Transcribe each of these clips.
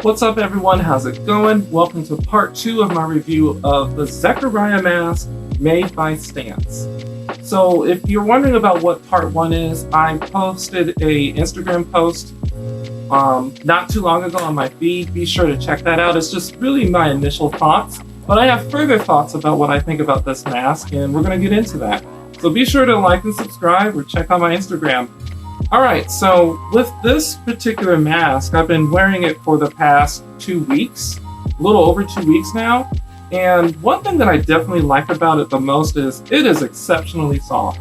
What's up everyone, how's it going? Welcome to part 2 of my review of the Zechariah mask made by Stance. So if you're wondering about what part 1 is, I posted a Instagram post not too long ago on my feed. Be sure to check that out. It's just really my initial thoughts, but I have further thoughts about what I think about this mask, and we're going to get into that. So be sure to like and subscribe or check out my Instagram. Alright, so with this particular mask, I've been wearing it for the past 2 weeks, a little over 2 weeks now, and one thing that I definitely like about it the most is it is exceptionally soft.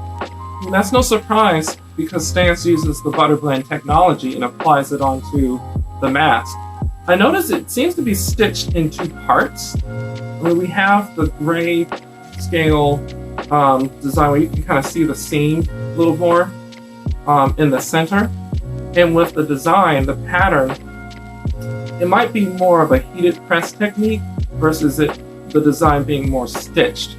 And that's no surprise because Stance uses the butter blend technology and applies it onto the mask. I notice it seems to be stitched in 2 parts, where we have the gray scale design where you can kind of see the seam a little more in the center, and with the design, the pattern, it might be more of a heated press technique versus the design being more stitched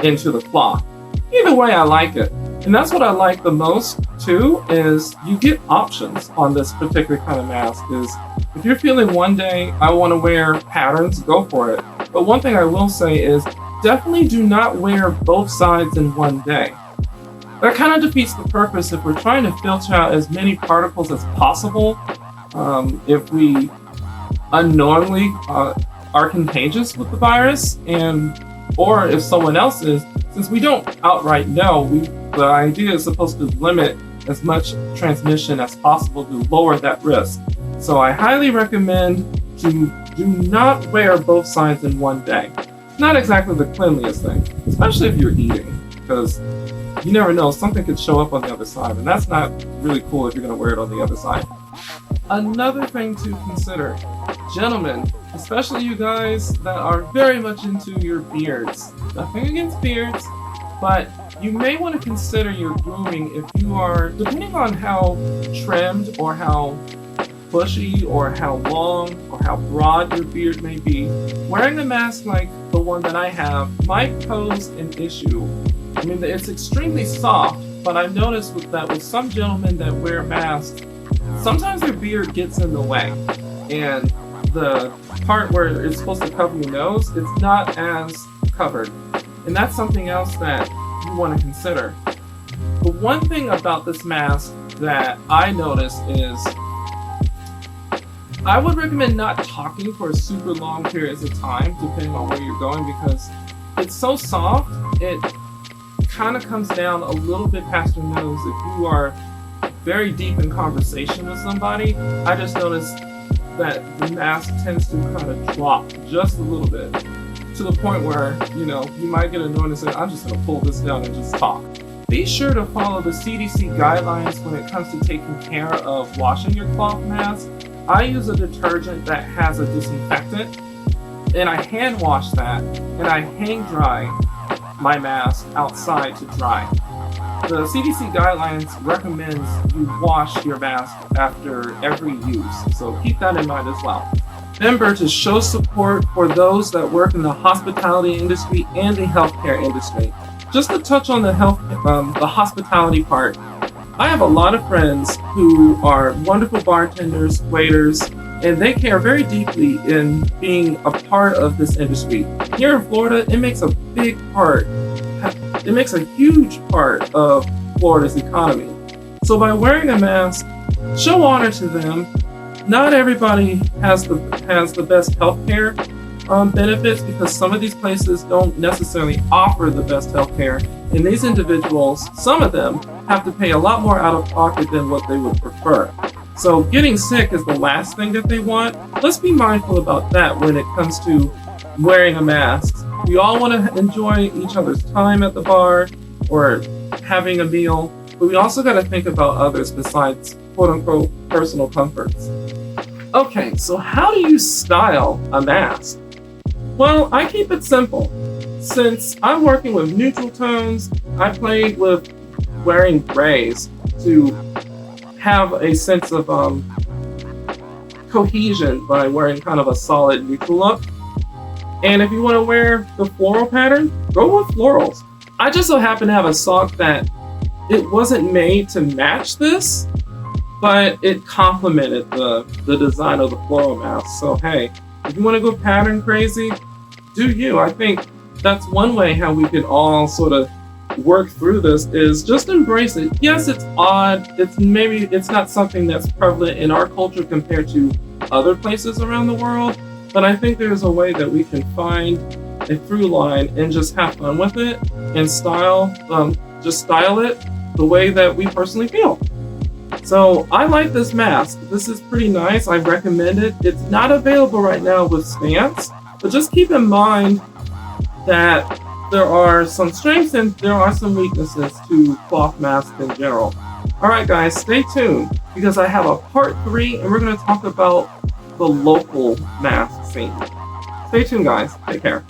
into the cloth. Either way, I like it, and that's what I like the most too, is you get options on this particular kind of mask. Is if you're feeling one day I want to wear patterns, go for it, but one thing I will say is definitely do not wear both sides in one day. That kind of defeats the purpose if we're trying to filter out as many particles as possible. If we unknowingly are contagious with the virus, or if someone else is, since we don't outright know, the idea is supposed to limit as much transmission as possible to lower that risk. So I highly recommend to do not wear both sides in one day. Not exactly the cleanliest thing, especially if you're eating, because you never know, something could show up on the other side, and that's not really cool if you're going to wear it on the other side. Another thing to consider, gentlemen, especially you guys that are very much into your beards. Nothing against beards, but you may want to consider your grooming if you are, depending on how trimmed or how bushy or how long or how broad your beard may be, wearing a mask like the one that I have might pose an issue. I mean, it's extremely soft, but I've noticed with some gentlemen that wear masks, sometimes their beard gets in the way, and the part where it's supposed to cover your nose, it's not as covered, and that's something else that you want to consider. The one thing about this mask that I noticed is I would recommend not talking for super long periods of time, depending on where you're going, because it's so soft, it kind of comes down a little bit past your nose if you are very deep in conversation with somebody. I just noticed that the mask tends to kind of drop just a little bit to the point where, you might get annoyed and say, I'm just going to pull this down and just talk. Be sure to follow the CDC guidelines when it comes to taking care of washing your cloth mask. I use a detergent that has a disinfectant, and I hand wash that, and I hang dry my mask outside to dry. The CDC guidelines recommends you wash your mask after every use, so keep that in mind as well. Remember to show support for those that work in the hospitality industry and the healthcare industry. Just to touch on the hospitality part, I have a lot of friends who are wonderful bartenders, waiters, and they care very deeply in being a part of this industry. Here in Florida, it makes a huge part of Florida's economy. So by wearing a mask, show honor to them. Not everybody has the best healthcare benefits, because some of these places don't necessarily offer the best healthcare, and these individuals, some of them, have to pay a lot more out of pocket than what they would prefer. So getting sick is the last thing that they want. Let's be mindful about that when it comes to wearing a mask. We all want to enjoy each other's time at the bar or having a meal, but we also got to think about others besides quote-unquote personal comforts. Okay, so how do you style a mask? Well, I keep it simple. Since I'm working with neutral tones, I played with wearing grays to have a sense of cohesion by wearing kind of a solid neutral look. And if you want to wear the floral pattern, go with florals. I just so happen to have a sock that it wasn't made to match this, but it complemented the design of the floral mask. So hey, if you want to go pattern crazy, do you. I think that's one way how we can all sort of work through this is just embrace it. Yes, it's odd. It's not something that's prevalent in our culture compared to other places around the world, but I think there's a way that we can find a through line and just have fun with it and just style it the way that we personally feel. So I like this mask. This is pretty nice. I recommend it. It's not available right now with stance, but just keep in mind that there are some strengths and there are some weaknesses to cloth masks in general. All right, guys, stay tuned because I have a part 3 and we're going to talk about the local mask scene. Stay tuned, guys. Take care.